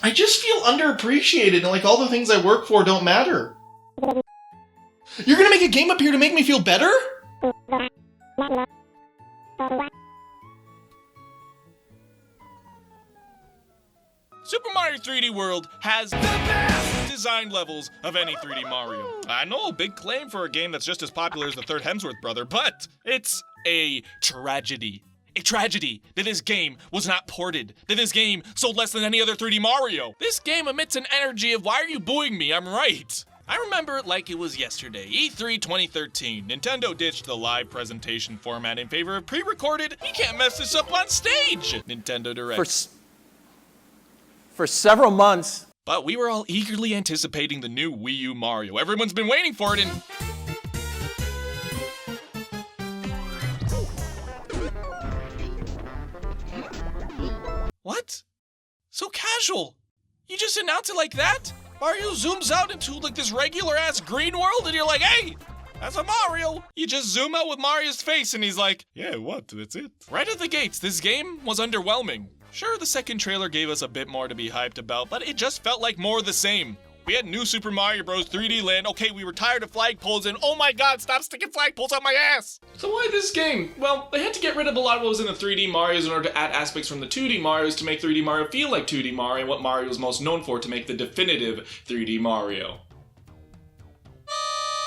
I just feel underappreciated and like all the things I work for don't matter. You're gonna make a game up here to make me feel better? Super Mario 3D World has the best design levels of any 3D Mario. I know, big claim for a game that's just as popular as the third Hemsworth brother, but it's a tragedy. A tragedy that this game was not ported, that this game sold less than any other 3D Mario. This game emits an energy of, why are you booing me? I'm right. I remember it like it was yesterday. E3 2013. Nintendo ditched the live presentation format in favor of pre-recorded, you can't mess this up on stage, Nintendo Direct. For several months. But we were all eagerly anticipating the new Wii U Mario. Everyone's been waiting for it and... What? So casual. You just announce it like that? Mario zooms out into like this regular ass green world and you're like, hey, that's a Mario. You just zoom out with Mario's face and he's like, yeah, what? That's it. Right at the gates, this game was underwhelming. Sure, the second trailer gave us a bit more to be hyped about, but it just felt like more of the same. We had new Super Mario Bros. 3D Land, okay, we were tired of flagpoles, and oh my god, stop sticking flagpoles on my ass! So why this game? Well, they had to get rid of a lot of what was in the 3D Marios in order to add aspects from the 2D Marios to make 3D Mario feel like 2D Mario, what Mario was most known for to make the definitive 3D Mario.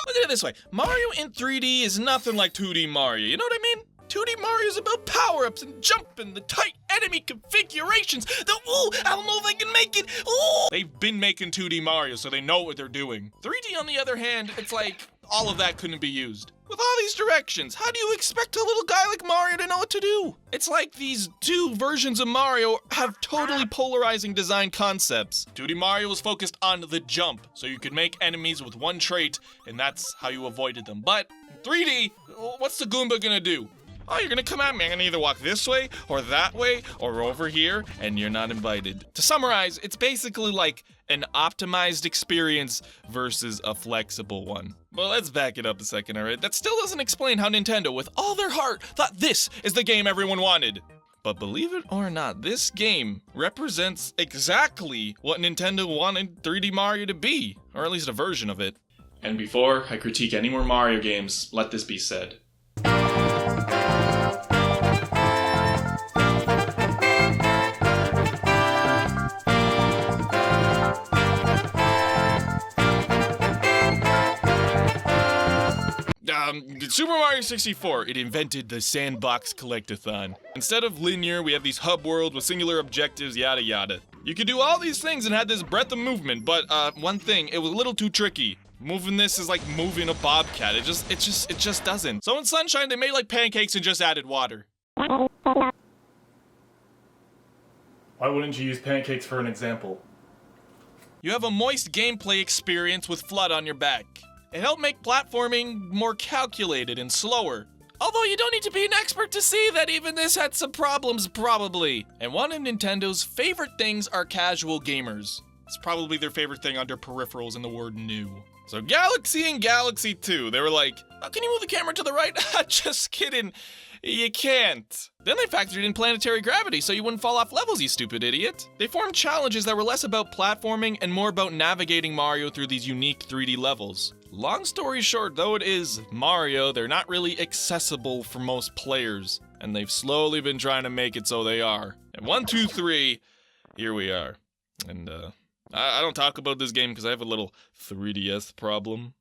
Look at it this way, Mario in 3D is nothing like 2D Mario, you know what I mean? 2D Mario is about power-ups and jumping, the tight enemy configurations, the ooh, I don't know if I can make it, ooh! They've been making 2D Mario, so they know what they're doing. 3D, on the other hand, it's like, all of that couldn't be used. With all these directions, how do you expect a little guy like Mario to know what to do? It's like these two versions of Mario have totally polarizing design concepts. 2D Mario was focused on the jump, so you could make enemies with one trait, and that's how you avoided them. But 3D, what's the Goomba gonna do? Oh, you're gonna come at me. I'm gonna either walk this way, or that way, or over here, and you're not invited. To summarize, it's basically like an optimized experience versus a flexible one. Well, let's back it up a second, alright? That still doesn't explain how Nintendo, with all their heart, thought this is the game everyone wanted. But believe it or not, this game represents exactly what Nintendo wanted 3D Mario to be, or at least a version of it. And before I critique any more Mario games, let this be said. Super Mario 64, it invented the sandbox collectathon. Instead of linear, we have these hub world with singular objectives, yada yada. You could do all these things and had this breadth of movement, but one thing, it was a little too tricky. Moving this is like moving a bobcat. It just doesn't. So in Sunshine, they made like pancakes and just added water. Why wouldn't you use pancakes for an example? You have a moist gameplay experience with flood on your back. It helped make platforming more calculated and slower. Although you don't need to be an expert to see that even this had some problems, probably. And one of Nintendo's favorite things are casual gamers. It's probably their favorite thing under peripherals and the word new. So Galaxy and Galaxy 2, they were like, oh, can you move the camera to the right? Just kidding. You can't. Then they factored in planetary gravity so you wouldn't fall off levels, you stupid idiot. They formed challenges that were less about platforming and more about navigating Mario through these unique 3D levels. Long story short, though it is Mario, they're not really accessible for most players, and they've slowly been trying to make it so they are. And 1, 2, 3, here we are. And I don't talk about this game because I have a little 3DS problem.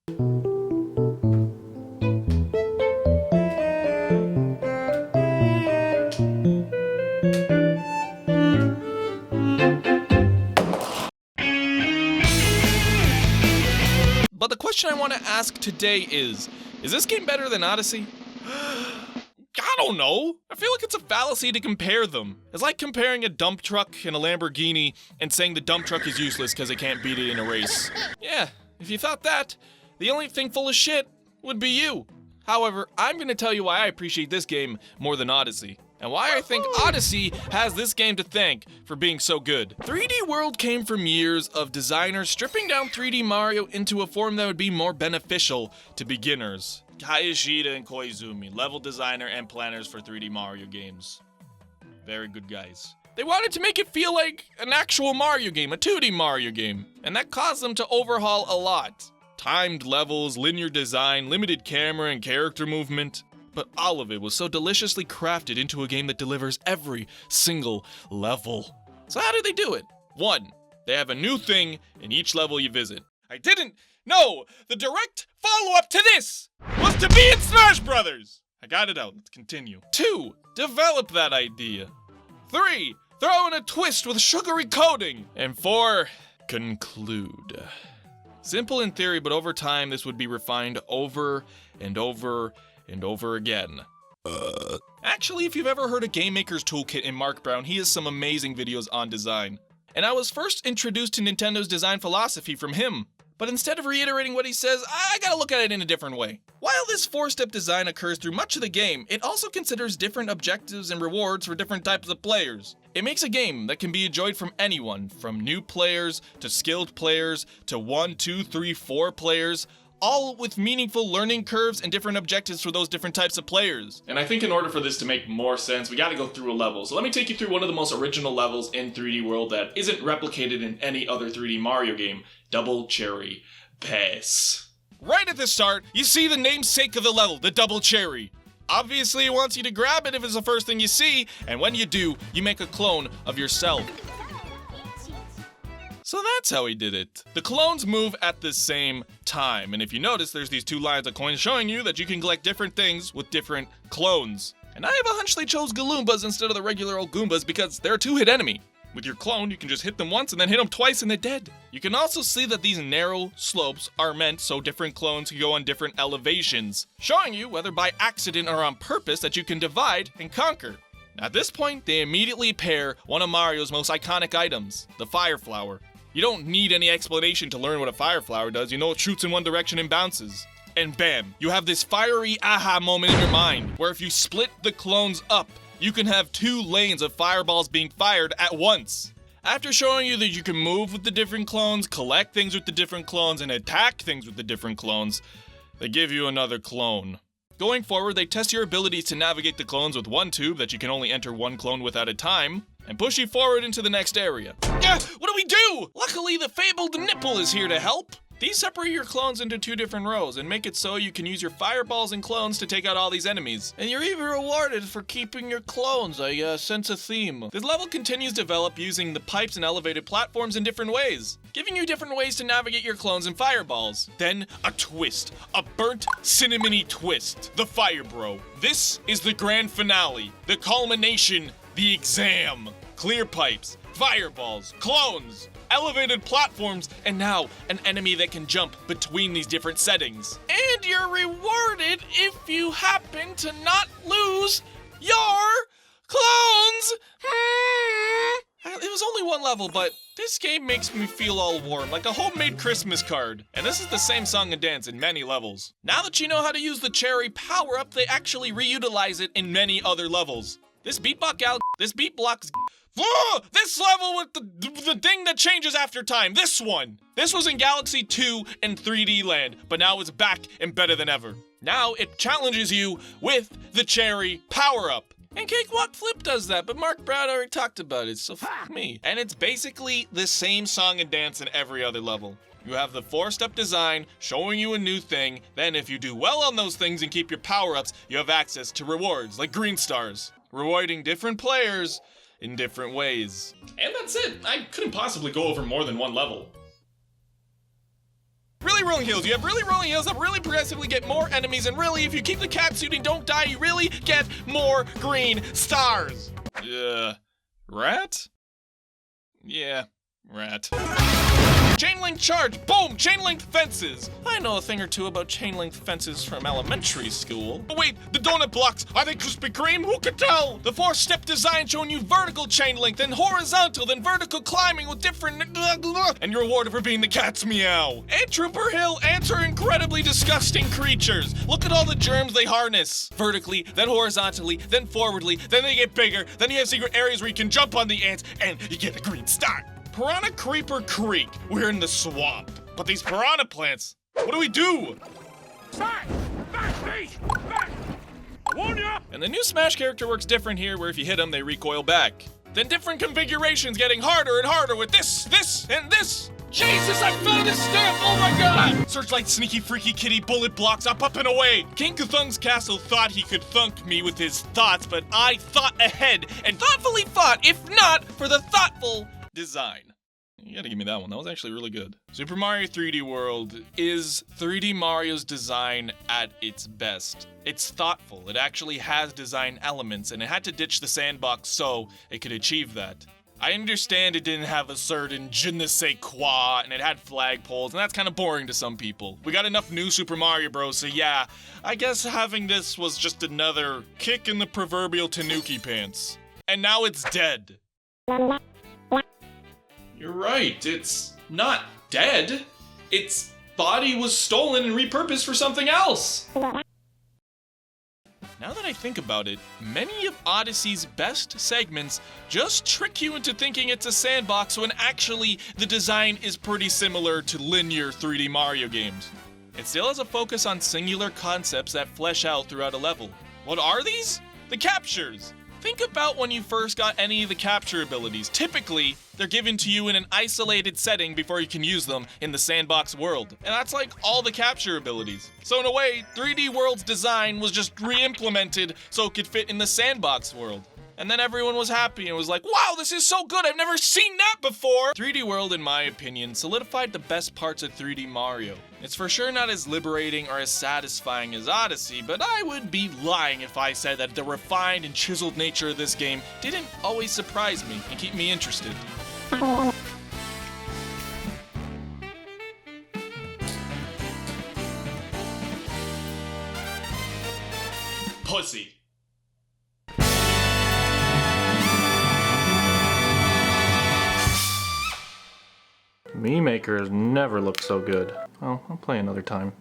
But the question I want to ask today is this game better than Odyssey? I don't know. I feel like it's a fallacy to compare them. It's like comparing a dump truck and a Lamborghini and saying the dump truck is useless because it can't beat it in a race. Yeah, if you thought that, the only thing full of shit would be you. However, I'm going to tell you why I appreciate this game more than Odyssey. And why I think Odyssey has this game to thank for being so good. 3D World came from years of designers stripping down 3D Mario into a form that would be more beneficial to beginners. Hayashida and Koizumi, level designer and planners for 3D Mario games. Very good guys. They wanted to make it feel like an actual Mario game, a 2D Mario game, and that caused them to overhaul a lot. Timed levels, linear design, limited camera and character movement, but all of it was so deliciously crafted into a game that delivers every single level. So how do they do it? 1, they have a new thing in each level you visit. I didn't know the direct follow-up to this was to be in Smash Brothers! I got it out, let's continue. 2, develop that idea. 3, throw in a twist with sugary coating. And 4, conclude. Simple in theory, but over time this would be refined over and over and over again. Actually, if you've ever heard of Game Maker's Toolkit in Mark Brown, he has some amazing videos on design. And I was first introduced to Nintendo's design philosophy from him. But instead of reiterating what he says, I gotta look at it in a different way. While this 4-step design occurs through much of the game, it also considers different objectives and rewards for different types of players. It makes a game that can be enjoyed from anyone, from new players, to skilled players, to 1, 2, 3, 4 players, all with meaningful learning curves and different objectives for those different types of players. And I think in order for this to make more sense, we gotta go through a level. So let me take you through one of the most original levels in 3D World that isn't replicated in any other 3D Mario game, Double Cherry Pass. Right at the start, you see the namesake of the level, the Double Cherry. Obviously, it wants you to grab it if it's the first thing you see, and when you do, you make a clone of yourself. So that's how he did it. The clones move at the same time, and if you notice, there's these 2 lines of coins showing you that you can collect different things with different clones. And I have a hunch they chose Galoombas instead of the regular old Goombas because they're a 2-hit enemy. With your clone, you can just hit them once and then hit them twice and they're dead. You can also see that these narrow slopes are meant so different clones can go on different elevations, showing you, whether by accident or on purpose, that you can divide and conquer. At this point, they immediately pair one of Mario's most iconic items, the Fire Flower. You don't need any explanation to learn what a Fire Flower does, you know it shoots in one direction and bounces. And bam, you have this fiery aha moment in your mind, where if you split the clones up, you can have 2 lanes of fireballs being fired at once. After showing you that you can move with the different clones, collect things with the different clones, and attack things with the different clones, they give you another clone. Going forward, they test your abilities to navigate the clones with 1 tube that you can only enter 1 clone with at a time, and push you forward into the next area. What do we do? Luckily, the fabled nipple is here to help. These separate your clones into 2 different rows and make it so you can use your fireballs and clones to take out all these enemies. And you're even rewarded for keeping your clones, I sense a theme. This level continues to develop using the pipes and elevated platforms in different ways, giving you different ways to navigate your clones and fireballs. Then, a twist. A burnt, cinnamony twist. The Fire Bro. This is the grand finale. The culmination. The exam. Clear pipes. Fireballs. Clones. Elevated platforms, and now an enemy that can jump between these different settings. And you're rewarded if you happen to not lose your clones. It was only 1 level, but this game makes me feel all warm, like a homemade Christmas card. And this is the same song and dance in many levels. Now that you know how to use the cherry power-up, they actually reutilize it in many other levels. This beatbox this level with the thing that changes after time, this one. This was in Galaxy 2 and 3D Land, but now it's back and better than ever. Now it challenges you with the cherry power-up. And Cakewalk Flip does that, but Mark Brown already talked about it, so fuck me. And it's basically the same song and dance in every other level. You have the 4-step design showing you a new thing, then if you do well on those things and keep your power-ups, you have access to rewards like green stars, rewarding different players in different ways. And that's it. I couldn't possibly go over more than 1 level. Really rolling hills. You have really rolling hills that really progressively get more enemies, and really, if you keep the cat suit and don't die, you really get more green stars. Rat? Yeah, rat. Chain link charge, boom, chain link fences. I know a thing or 2 about chain link fences from elementary school. But wait, the donut blocks, are they Krispy Kreme? Who could tell? The 4-step design showing you vertical chain link, then horizontal, then vertical climbing with different and you're rewarded for being the cat's meow. And Trooper Hill, ants are incredibly disgusting creatures. Look at all the germs they harness. Vertically, then horizontally, then forwardly, then they get bigger, then you have secret areas where you can jump on the ants, and you get a green star. Piranha Creeper Creek. We're in the swamp. But these piranha plants, what do we do? Back, please! Back! I warn you! And the new Smash character works different here, where if you hit them, they recoil back. then different configurations getting harder and harder with this, and this. Jesus, I found a stamp! Oh my god! Searchlight, sneaky, freaky kitty, bullet blocks, up and away! King Cthulhu's castle thought he could thunk me with his thoughts, but I thought ahead and thoughtfully fought, if not for the thoughtful design. You gotta give me that one. That was actually really good. Super Mario 3D World is 3D Mario's design at its best. It's thoughtful. It actually has design elements, and it had to ditch the sandbox so it could achieve that. I understand it didn't have a certain je ne sais quoi, and it had flagpoles, and that's kind of boring to some people. We got enough new Super Mario Bros, so yeah, I guess having this was just another kick in the proverbial tanuki pants. And now it's dead. You're right, it's not dead. Its body was stolen and repurposed for something else. Now that I think about it, many of Odyssey's best segments just trick you into thinking it's a sandbox when actually the design is pretty similar to linear 3D Mario games. It still has a focus on singular concepts that flesh out throughout a level. What are these? The captures! Think about when you first got any of the capture abilities. Typically, they're given to you in an isolated setting before you can use them in the sandbox world. And that's like all the capture abilities. So in a way, 3D World's design was just re-implemented so it could fit in the sandbox world. And then everyone was happy and was like, wow, this is so good, I've never seen that before! 3D World, in my opinion, solidified the best parts of 3D Mario. It's for sure not as liberating or as satisfying as Odyssey, but I would be lying if I said that the refined and chiseled nature of this game didn't always surprise me and keep me interested. Pussy. Mii Maker has never looked so good. Well, I'll play another time.